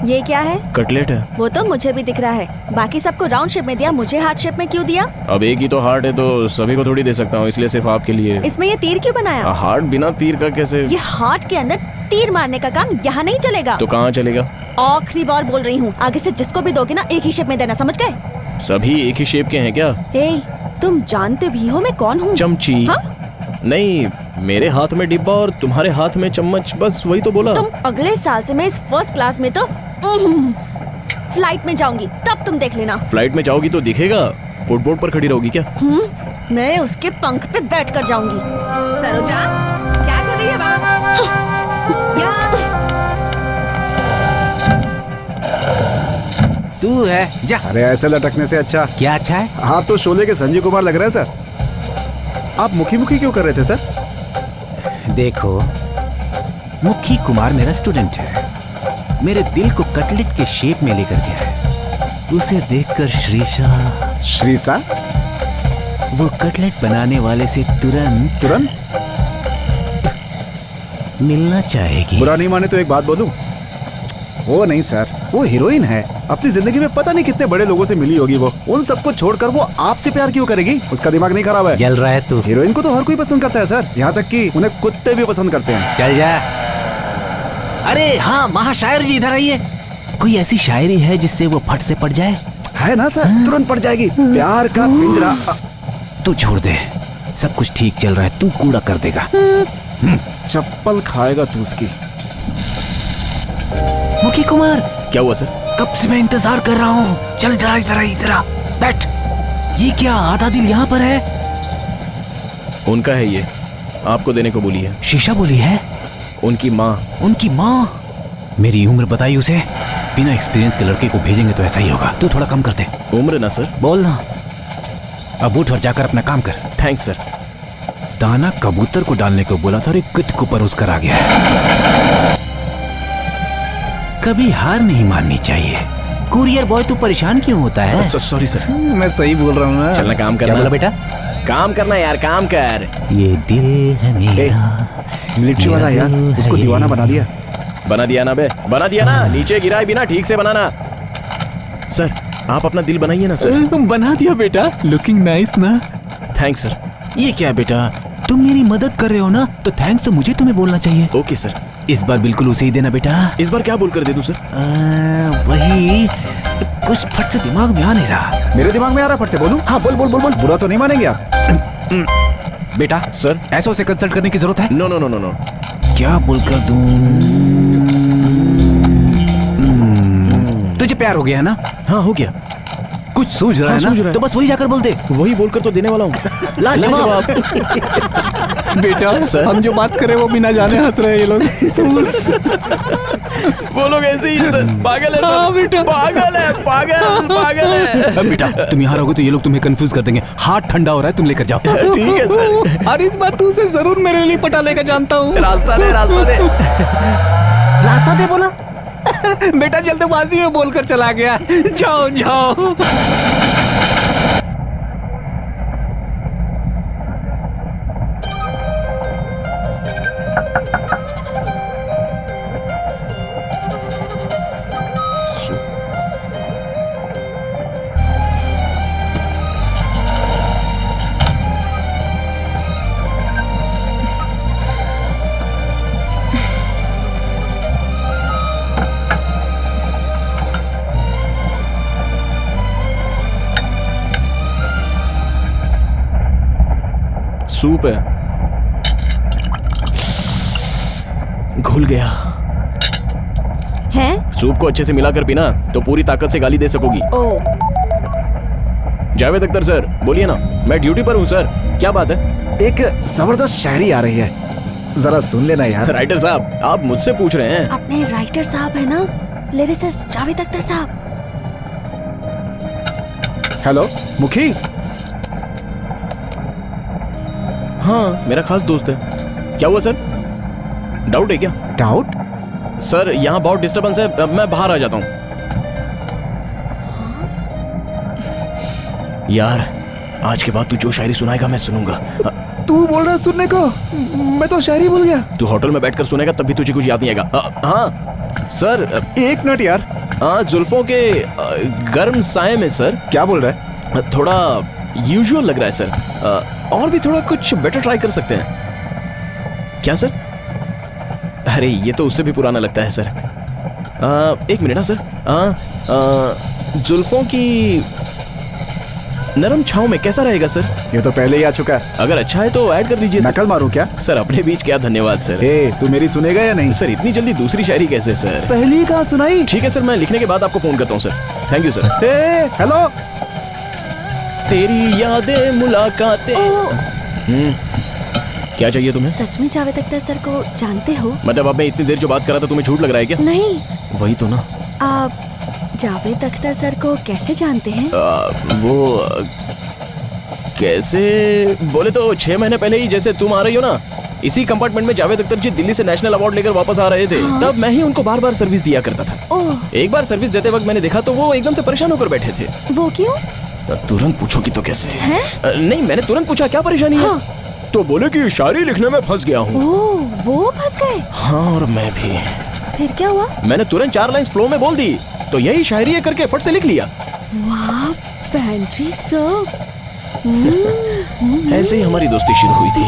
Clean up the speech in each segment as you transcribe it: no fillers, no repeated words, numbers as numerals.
ये क्या है? कटलेट है। वो तो मुझे भी दिख रहा है, बाकी सबको राउंड शेप में दिया, मुझे हार्ट शेप में क्यों दिया? अब एक ही तो हार्ट है तो सभी को थोड़ी दे सकता हूँ, इसलिए सिर्फ आपके लिए। इसमें ये तीर क्यों बनाया? हार्ट बिना तीर का कैसे? ये हार्ट के अंदर तीर मारने का काम यहाँ नहीं चलेगा। तो कहाँ चलेगा? आखिरी बार बोल रही हूँ, आगे से जिसको भी दोगे ना एक ही शेप में देना, समझ गए? सभी एक ही शेप के हैं क्या? तुम जानते भी हो मैं कौन हूँ? चमची। हाँ? नहीं, मेरे हाथ में डिब्बा और तुम्हारे हाथ में चम्मच, बस वही तो बोला। तुम अगले साल से मैं इस फर्स्ट क्लास में तो फ्लाइट में जाऊंगी, तब तुम देख लेना। फ्लाइट में जाओगी तो दिखेगा? फुटबोर्ड पर खड़ी रहोगी क्या? मैं उसके पंख पे बैठ कर जाऊंगी। सरोजा, क्या कर रही है वहाँ? तू है जा। अरे ऐसे लटकने से अच्छा। क्या अच्छा है? आप तो शोले के संजीव कुमार लग रहे हैं सर। आप मुखी मुखी क्यों कर रहे थे सर? देखो, मुखी कुमार मेरा स्टूडेंट है, मेरे दिल को कटलेट के शेप में लेकर गया है। उसे देखकर श्रीषा वो कटलेट बनाने वाले से तुरंत मिलना चाहेगी। बुरा नहीं माने तो एक बात बोलूं? वो नहीं सर, वो हीरोइन है। अपनी जिंदगी में पता नहीं कितने बड़े लोगों से मिली होगी वो। उन सबको छोड़कर वो आपसे प्यार क्यों करेगी? उसका दिमाग नहीं खराब है? जल रहा है तू। हीरोइन को तो हर कोई पसंद करता है सर, यहाँ तक कि उन्हें कुत्ते भी पसंद करते हैं। चल जा। अरे हाँ, महाशायर जी इधर आइए। कोई ऐसी शायरी है जिससे वो फट से पड़ जाए? है ना सर, तुरंत पड़ जाएगी। प्यार का पिंजरा। तू छोड़ दे, सब कुछ ठीक चल रहा है, तू कूड़ा कर देगा। चप्पल खाएगा तू उसकी। मुखी कुमार, क्या हुआ सर? कब से मैं इंतजार कर रहा हूँ। चल इधर आ, बैठ। ये क्या, आधा दिल यहाँ पर है? उनका है ये, आपको देने को बोली है। शीशा बोली है? उनकी माँ। मेरी उम्र बताई उसे। बिना एक्सपीरियंस के लड़के को भेजेंगे तो ऐसा ही होगा। तू थोड़ा कम कर दे। उम्र ना सर। बोल ना। अब उठ और जाकर अपना काम कर। Thanks sir. दाना कबूतर को डालने को बोला था और एक किट को परोस कर आ गया है। कभी हार नहीं माननी चाहिए। कुरियर बॉय, तू परेशान क्यों होता है? Sorry sir. मैं सही बोल रहा हूँ ना। चलना, काम करना। क्या बोला बेटा? काम करना यार, काम कर। ये दिल है मेरा, मिलिट्री वाला यार, उसको दीवाना बना दिया। बना दिया ना बे, बना दिया ना। नीचे गिराए बिना ठीक से बनाना। सर, आप अपना दिल बनाइए ना सर। बना दिया बेटा, लुकिंग नाइस ना। Thanks sir. ये क्या बेटा, तुम मेरी मदद कर रहे हो ना, तो थैंक्स तो मुझे तुम्हें बोलना चाहिए। Okay sir. इस बार बिल्कुल उसे ही देना बेटा। इस बार क्या बोलकर दे दूं सर? वही कुछ फट से दिमाग में आ नहीं रहा। मेरे दिमाग में आ रहा, फट से बोलूं? हाँ बोल। बुरा तो नहीं मानेंगे आप? बेटा सर, ऐसा उसे कंसल्ट करने की जरूरत है? नो। क्या बोलकर दूं? तुझे प्यार हो गया है ना? हाँ, हो गया। कुछ सूझ रहा हाँ, है ना? सूझ रहा है। तो बस वही जाकर बोल दे। वही बोलकर तो देने वाला हूँ। लाजवाब। बेटा सर, हम जो बात कर रहे हैं वो बिना जाने हंस रहे हैं ये लोग। वो लोग ऐसे ही सर, पागल है सर। हाँ बेटा, पागल है। अब बेटा तुम यहाँ रहोगे तो ये लोग तुम्हें कंफ्यूज कर देंगे। हाथ ठंडा हो रहा है, तुम लेकर जाओ। ठीक है सर। और इस बार तू उसे जरूर मेरे लिए पटा लेकर जानता हूँ। रास्ता दे बोला। बेटा जल्दबाजी में बोलकर चला गया। जाओ। सूप है, घुल गया है? सूप को अच्छे से मिलाकर पीना तो पूरी ताकत से गाली दे सकोगी। ओ, जावेद अख्तर सर, बोलिए ना। मैं ड्यूटी पर हूँ सर। क्या बात है? एक जबरदस्त शायरी आ रही है, जरा सुन लेना यार। राइटर साहब, आप मुझसे पूछ रहे हैं? अपने राइटर साहब है ना, लिरिसिस्ट जावेद अख्तर साहब। हेलो मुखी। हाँ, मेरा खास दोस्त है। क्या हुआ सर? डाउट है क्या? डाउट? सर, यहाँ बहुत डिस्टर्बेंस है, मैं बाहर आ जाता हूँ। यार, आज के बाद तू जो शायरी सुनाएगा मैं सुनूंगा। तू बोल रहा सुनने को? मैं तो शायरी भूल गया। तू होटल में बैठकर सुनेगा तब भी तुझे कुछ याद नहीं आएगा। हाँ, सर एक मिनट यार, जुल्फों के गर्म साए में सर क्या बोल रहा है? थोड़ा यूजुअल लग रहा है सर। और भी थोड़ा कुछ बेटर ट्राई कर सकते हैं क्या सर? अरे ये तो उससे भी पुराना लगता है सर। एक मिनट ना सर। जुल्फों की नरम छांव में कैसा रहेगा सर? ये तो पहले ही आ चुका है। अगर अच्छा है तो ऐड कर दीजिए सर। नकल मारूं क्या? सर अपने बीच क्या धन्यवाद सर। तू मेरी सुनेगा या नहीं? सर इतनी जल्दी दूसरी शायरी कैसे सर? पहली कहाँ सुनाई? ठीक है सर, मैं लिखने के बाद आपको फोन करता हूँ sir. Thank you sir. Hello. तेरी यादें मुलाकातें। क्या चाहिए तुम्हें? सच में जावेद अख्तर सर को जानते हो? मतलब अब मैं इतनी देर जो बात कर रहा था तुम्हें झूठ लग रहा है क्या? नहीं। वही तो ना। आप जावेद अख्तर सर को कैसे जानते हैं? कैसे बोले तो 6 महीने पहले ही जैसे तुम आ रही हो ना, इसी कंपार्टमेंट में जावेद अख्तर जी दिल्ली से नेशनल अवार्ड लेकर वापस आ रहे थे। तब मैं ही उनको बार बार सर्विस दिया करता था। ओह। एक बार सर्विस देते वक्त मैंने देखा तो वो एकदम से परेशान होकर बैठे थे। वो क्यों? तुरंत पूछोगी तो कैसे है? नहीं, मैंने तुरंत पूछा क्या परेशानी है, तो बोले कि शायरी लिखने में फंस गया हूँ। ओह, वो फंस गए? हाँ, और मैं भी। फिर क्या हुआ? मैंने तुरंत 4 लाइंस फ्लो में बोल दी, तो यही शायरी है करके फट से लिख लिया। वाह पेंट्री सर। ऐसे ही हमारी दोस्ती शुरू हुई थी।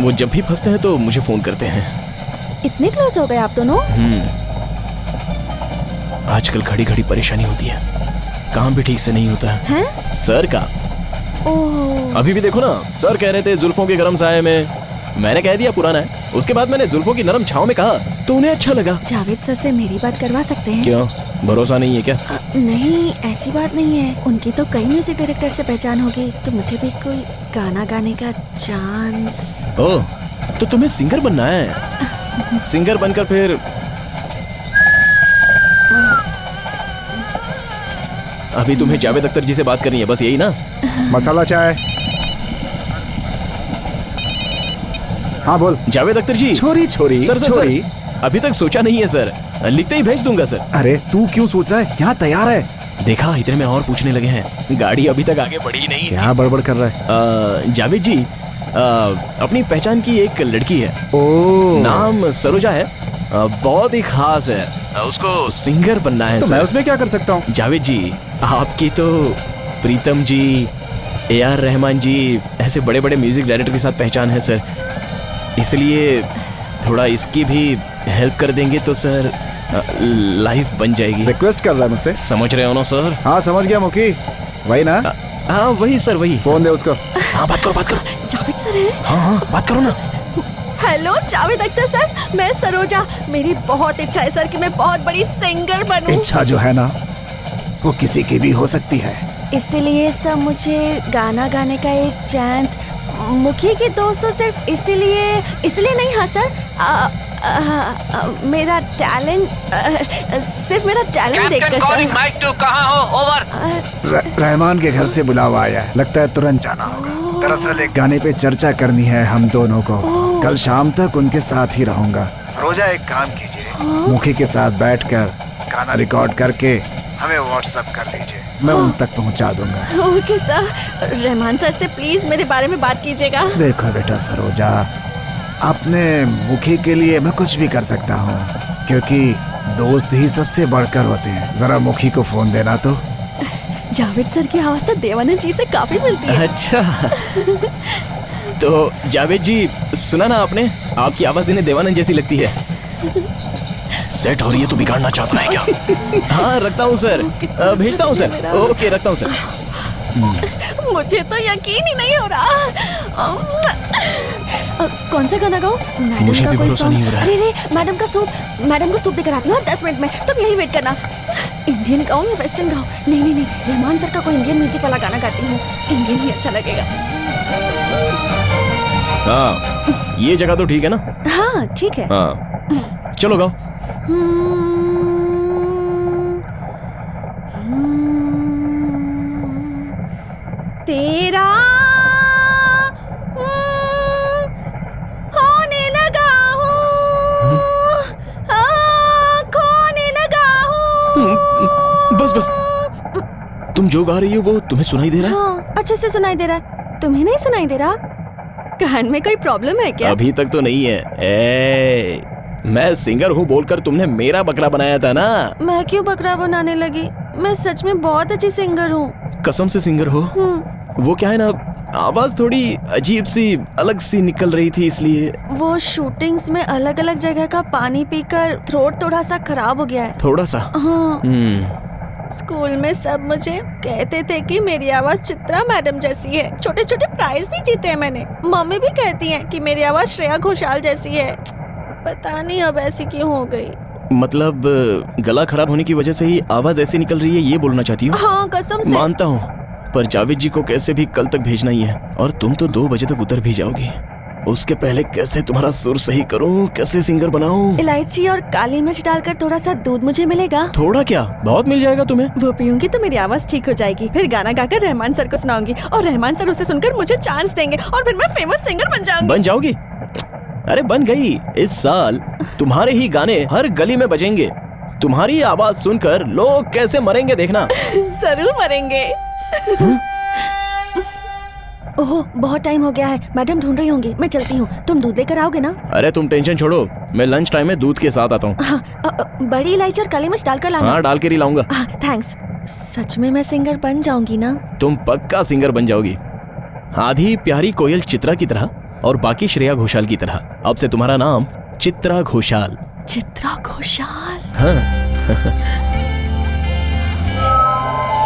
वो जब भी फंसते हैं तो मुझे फोन करते हैं। इतने क्लोज हो गए आप दोनों? आजकल घड़ी घड़ी परेशानी होती है, काम भी ठीक से नहीं होता हैं? सर का। ओह। अभी भी देखो ना, सर कह रहे थे जुल्फों के गर्म साए में, मैंने कह दिया पुराना है। उसके बाद मैंने जुल्फों की नरम छांव में कहा तो उन्हें अच्छा लगा। जावेद सर से मेरी बात करवा सकते हैं? क्यों, भरोसा नहीं है क्या? नहीं, ऐसी बात नहीं है। उनकी तो कई म्यूजिक डायरेक्टर से पहचान होगी, तो मुझे भी कोई गाना गाने का चांस। ओह, तो तुम्हें सिंगर बनना है? सिंगर बनकर फिर अभी तुम्हें जावेद अख्तर जी से बात करनी है, बस यही ना? मसाला चाय। हाँ बोल। जावेद अख्तर जी। छोरी छोरी सर, छोरी। अभी तक सोचा नहीं है सर, लिखते ही भेज दूंगा सर। अरे तू क्यों सोच रहा है, यहाँ तैयार है। देखा, इतने में और पूछने लगे हैं। गाड़ी अभी तक आगे बढ़ी नहीं। क्या बड़बड़ कर रहा है? जावेद जी, अपनी पहचान की एक लड़की है। ओह। नाम सरोजा है, बहुत ही खास है, उसको सिंगर बनना है। तो सर मैं उसमें क्या कर सकता हूँ? जावेद जी, आपकी तो प्रीतम जी, AR रहमान जी, ऐसे बड़े बड़े म्यूजिक डायरेक्टर के साथ पहचान है सर, इसलिए थोड़ा इसकी भी हेल्प कर देंगे तो सर लाइफ बन जाएगी। रिक्वेस्ट कर रहा है मुझसे? समझ रहे हो ना सर? हाँ समझ गया मुखी, वही ना? हाँ वही सर, वही। फोन दे उसको। हाँ बात करो, बात करो। जावेद सर है? हाँ बात करो ना। हेलो जावेद अख्तर सर, मैं सरोजा। मेरी बहुत इच्छा है सर कि मैं बहुत बड़ी सिंगर बनूं। इच्छा जो है ना, वो किसी की भी हो सकती है। इसीलिए सब मुझे गाना गाने का एक चांस। मुखी के दोस्तों सिर्फ इसीलिए नहीं। हाँ सर, मेरा टैलेंट, सिर्फ मेरा टैलेंट देखकर सर। माइक टू, कहाँ हो? ओवर। रहमान के घर से बुलावा आया है, लगता है तुरंत जाना होगा। दरअसल एक गाने पे चर्चा करनी है हम दोनों को। कल शाम तक उनके साथ ही रहूंगा। सरोजा एक काम कीजिए, मुखी के साथ बैठकर गाना रिकॉर्ड करके हमें व्हाट्सएप कर दीजिए, मैं उन तक पहुंचा दूंगा। Okay sir. रहमान सर से प्लीज मेरे बारे में बात कीजिएगा। देखो बेटा सरोजा, अपने मुखी के लिए मैं कुछ भी कर सकता हूँ, क्योंकि दोस्त ही सबसे बढ़कर होते हैं। जरा मुखी को फोन देना तो। जावेद सर की आवाज तो देवानंद जी से काफी मिलती है। अच्छा तो जावेद जी, सुना ना आपने, आपकी आवाज इन्हें देवानंद जैसी लगती है। सेट हो रही है तो बिगाड़ना चाहता है क्या? हाँ रखता हूँ सर, भेजता हूँ सर। ओके रखता हूँ सर। मुझे तो यकीन ही नहीं हो रहा। कौन सा गाना गाऊं? मुझे भी भरोसा नहीं हो रहा है। अरे मैडम को सूप देकर आती हूँ 10 मिनट में, तुम यही वेट करना। इंडियन गाऊं या वेस्टर्न गाऊं? नहीं, रहमान सर का कोई इंडियन म्यूजिक वाला गाना गाती हूँ, इंडियन ही अच्छा लगेगा। हाँ ये जगह तो ठीक है ना? हाँ ठीक है। हाँ चलो गाओ। तेरा होने लगा हूँ, खोने लगा हूँ। बस तुम जो गा रही हो वो तुम्हें सुनाई दे रहा है? हाँ अच्छे से सुनाई दे रहा है, तुम्हें नहीं सुनाई दे रहा? कान में कोई प्रॉब्लम है क्या? अभी तक तो नहीं है। मैं सिंगर हूँ बोलकर तुमने मेरा बकरा बनाया था ना। मैं क्यों बकरा बनाने लगी? मैं सच में बहुत अच्छी सिंगर हूँ। कसम से सिंगर हो? वो क्या है ना, आवाज थोड़ी अजीब सी अलग सी निकल रही थी इसलिए। वो शूटिंग्स में अलग अलग जगह का पानी पीकर थ्रोट थोड़ा सा खराब हो गया है। थोड़ा सा? हाँ। स्कूल में सब मुझे कहते थे कि मेरी आवाज चित्रा मैडम जैसी है। छोटे छोटे प्राइज भी जीते हैं मैंने। मम्मी भी कहती हैं कि मेरी आवाज श्रेया घोषाल जैसी है। पता नहीं अब ऐसी क्यों हो गई। मतलब गला खराब होने की वजह से ही आवाज ऐसी निकल रही है, ये बोलना चाहती हो? हाँ कसम से। मानता हूँ, पर जावेद जी को कैसे भी कल तक भेजना ही है, और तुम तो 2 बजे तक उतर भी जाओगी। उसके पहले कैसे तुम्हारा सुर सही करूं, कैसे सिंगर बनाऊं? इलायची और काली मिर्च डालकर थोड़ा सा दूध मुझे मिलेगा? थोड़ा क्या, बहुत मिल जाएगा तुम्हें। वो पीऊंगी तो मेरी आवाज ठीक हो जाएगी। फिर गाना गाकर रहमान सर को सुनाऊंगी और रहमान सर उसे सुनकर मुझे चांस देंगे और फिर मैं फेमस सिंगर बन जाऊंगी। बन जाओगी? अरे बन गई। इस साल तुम्हारे ही गाने हर गली में बजेंगे। तुम्हारी आवाज सुनकर लोग कैसे मरेंगे देखना। जरूर मरेंगे। ओह बहुत टाइम हो गया है, मैडम ढूंढ रही होंगी। मैं चलती हूँ, तुम दूध लेकर आओगे ना? अरे तुम टेंशन छोड़ो, मैं लंच टाइम में दूध के साथ आता हूँ। हाँ, बड़ी इलायची और काली मिर्च डालकर लाना। हाँ डाल के ही लाऊंगा। थैंक्स। सच में मैं सिंगर बन जाऊंगी ना? तुम पक्का सिंगर बन जाओगी, आधी प्यारी कोयल चित्रा की तरह और बाकी श्रेया घोषाल की तरह। अब से तुम्हारा नाम चित्रा घोषाल। चित्रा घोषाल? हाँ।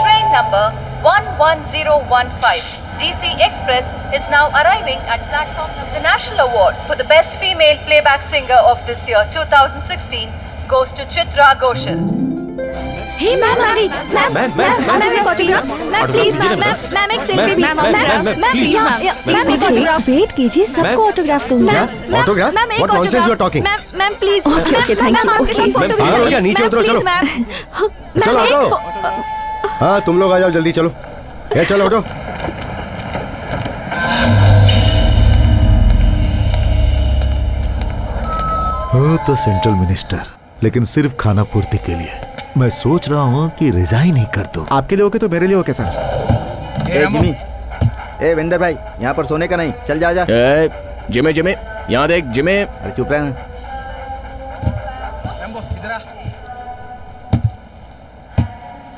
Train number 11015 DC Express is now arriving at platform. The National Award for the Best Female Playback Singer of this year 2016 goes to Chitra Ghoshal. Hey ma'am आ गई। मैम एक ऑटोग्राफ। मैम प्लीज मैम एक selfie भी। Ma'am please ma'am एक autograph. Wait कीजिए, सबको autograph दूंगी। Autograph? Ma'am एक What nonsense you are talking? Ma'am please. Okay thank you. Okay नीचे उतरो, चलो चलो ऑटो। हाँ तुम लोग आ जाओ जल्दी, चलो ये चलो ऑटो। हो तो सेंट्रल मिनिस्टर, लेकिन सिर्फ खाना पूर्ति के लिए। मैं सोच रहा हूँ कि रिजाइन ही कर दो। आपके लिए ओके तो मेरे लिए okay sir. A Jimmy, a vendor भाई, यहाँ पर सोने का नहीं, चल जा जा। जिमे जिमे यहाँ देख जिमे। अरे चुप रह।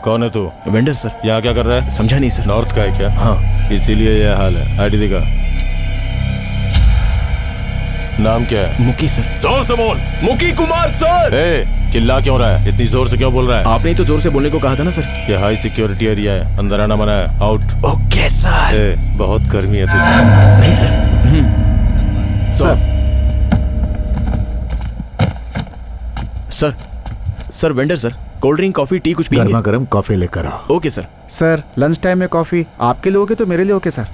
कौन है तू? Vendor sir. यहाँ क्या कर रहा है? समझा नहीं सर। नॉर्थ का है क्या? हाँ इसीलिए यह हाल है। आईडी दिखा। नाम क्या है? मुकी सर। जोर से बोल। मुकी कुमार सर। ए, चिल्ला क्यों रहा है? इतनी जोर से क्यों बोल रहा है? आपने तो जोर से बोलने को कहा था ना सर। ये हाई सिक्योरिटी एरिया है, अंदर आना मना है। आउट। Okay sir. ए, बहुत गर्मी है तुझे। नहीं sir. Sir sir vendor sir, cold drink coffee tea कुछ पिएंगे? गर्मा गर्म कॉफी लेकर आओ। Okay sir. Sir lunch time में कॉफी आपके लिए ओके तो मेरे लिए ओके सर।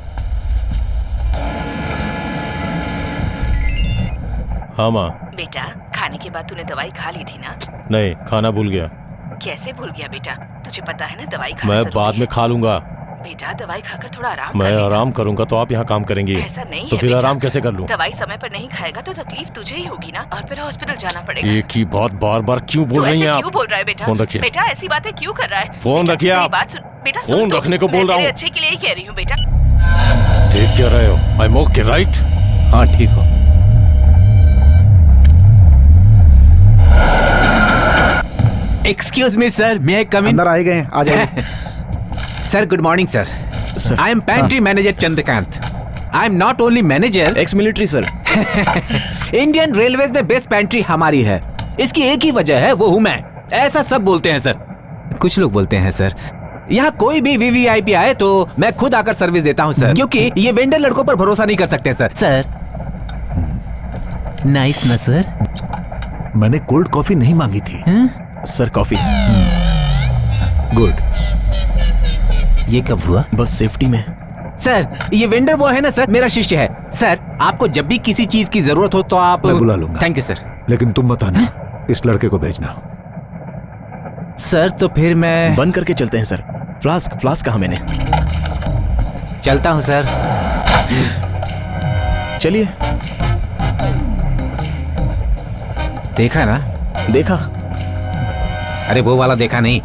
हाँ माँ। बेटा खाने के बाद तूने दवाई खा ली थी ना? नहीं, खाना भूल गया। कैसे भूल गया बेटा? तुझे पता है ना दवाई खाना मैं जरूरी बाद में है। खा लूंगा। बेटा दवाई खाकर थोड़ा आराम मैं कर लेना। आराम करूंगा तो आप यहाँ काम करेंगे? ऐसा नहीं तो है फिर बेटा। आराम कैसे कर लूँ? दवाई समय पर नहीं खाएगा तो तकलीफ तुझे ही होगी ना, और फिर हॉस्पिटल जाना पड़ेगा। एक ही बात बार बार क्यों बोल तू रही ऐसे हैं आप? क्यों बोल रहा है बेटा? फोन रखिए। बेटा ऐसी बातें क्यों कर रहा है? फोन बेटा, रखिए मेरी आप। बात सुन बेटा, सुन फोन तो। रखने को मैं बोल रहा तेरे हूँ। अच्छे के लिए ही कह रही हूँ बेटा। देख क्या रहे हो? I am okay right? हाँ ठीक हो। एक्सक्यूज मी सर, मे आई कम इन? अंदर आ ही गए, आ जाइए। Sir good morning sir. I am pantry manager Chandrakant. I am not only manager, ex military sir. Indian railways में बेस्ट पेंट्री हमारी है। इसकी एक ही वजह है, वो हूं मैं। ऐसा सब बोलते हैं सर। कुछ लोग बोलते हैं सर, यहाँ कोई भी वीवीआईपी आए तो मैं खुद आकर सर्विस देता हूँ सर, क्योंकि ये वेंडर लड़कों पर भरोसा नहीं कर सकते सर। सर नाइस ना सर? मैंने कोल्ड कॉफी नहीं मांगी थी। Sir coffee. गुड। ये कब हुआ? बस सेफ्टी में। सर ये वेंडर वो है ना सर, मेरा शिष्य है। सर आपको जब भी किसी चीज की जरूरत हो तो आप मैं बुला लूंगा। Thank you sir. लेकिन तुम मत आना, इस लड़के को भेजना। सर तो फिर मैं बंद करके चलते हैं सर। फ्लास्क कहा मैंने? चलता हूँ सर। चलिए। देखा ना? देखा। अरे वो वाला देखा नहीं।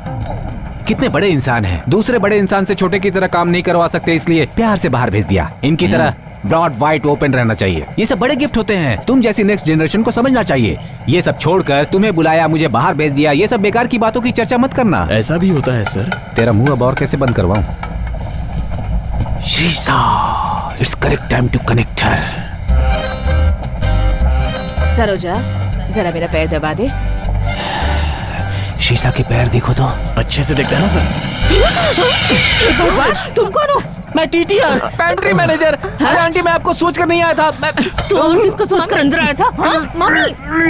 कितने बड़े इंसान हैं, दूसरे बड़े इंसान से छोटे की तरह काम नहीं करवा सकते, इसलिए प्यार से बाहर भेज दिया। इनकी तरह ब्रॉड वाइड ओपन रहना चाहिए। ये सब बड़े गिफ्ट होते हैं, तुम जैसी नेक्स्ट जनरेशन को समझना चाहिए। ये सब छोड़कर तुम्हें बुलाया, मुझे बाहर भेज दिया, ये सब बेकार की बातों की चर्चा मत करना। ऐसा भी होता है सर। तेरा मुंह अब और कैसे बंद करवाऊं? शीशा, it's correct time to connect her. Saroja, जरा मेरा पैर दबा दे। शीशा के पैर देखो तो अच्छे से देखते हैं ना सर। तुम कौन हो? मैं टीटीआर, पेंट्री मैनेजर। अरे आंटी, मैं आपको सोच कर नहीं आया था। तू और किसको सोच कर अंदर आया था? मम्मी,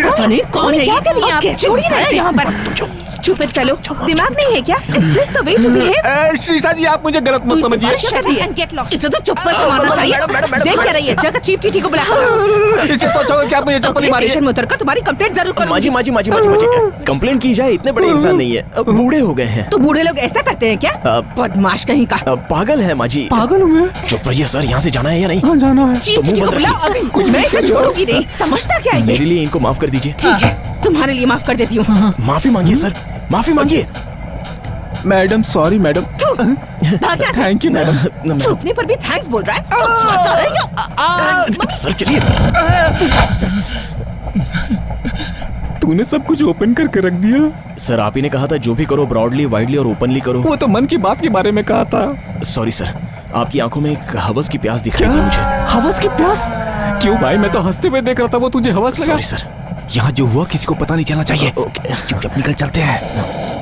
पता नहीं कौन है, क्या कर रही है आप? छोड़िए ना इसे यहाँ पर। स्टूपिड फेलो, दिमाग नहीं है क्या? Is this the way to behave? शीशा जी, आप मुझे गलत मत समझिए। इसे तो चप्पल से मारना चाहिए। देख क्या रही है? जाकर चीफ टीटी को बुला। इससे तो अच्छा होगा कि आप मुझे चप्पल ही मारिए। स्टेशन में उतरकर तुम्हारी कंप्लेंट जरूर करूंगी। माजी कंप्लेंट की जाए, इतने बड़े इंसान नहीं है, अब बूढ़े हो गए हैं। तो बूढ़े लोग ऐसा करते हैं क्या? बदमाश कहीं का। पागल है माजी। पागल हुए? चुप रहिए सर, यहाँ से जाना है या नहीं? हाँ, जाना है। चीफ टीटी को बुलाओ अभी। कुछ मैं इसे छोड़ूंगी नहीं। समझता क्या है ये? मेरे लिए इनको माफ कर दीजिए। ठीक है, तुम्हारे लिए माफ कर देती हूँ। माफी मांगिए सर, माफी मांगिए। Madam sorry madam. Thank you madam. थूकने पर भी थैंक्स बोल रहा है। सर चलिए। तूने सब कुछ ओपन करके रख दिया। सर आप ही ने कहा था जो भी करो ब्रॉडली, वाइडली और ओपनली करो। वो तो मन की बात के बारे में कहा था। सॉरी सर, आपकी आंखों में एक हवस की प्यास दिख रही है मुझे। हवस की प्यास? क्यों भाई, मैं तो हंसते हुए देख रहा था, वो तुझे हवस लगा? Sorry sir. यहाँ जो हुआ किसी को पता नहीं चलना चाहिए। चुपचाप निकल चलते हैं।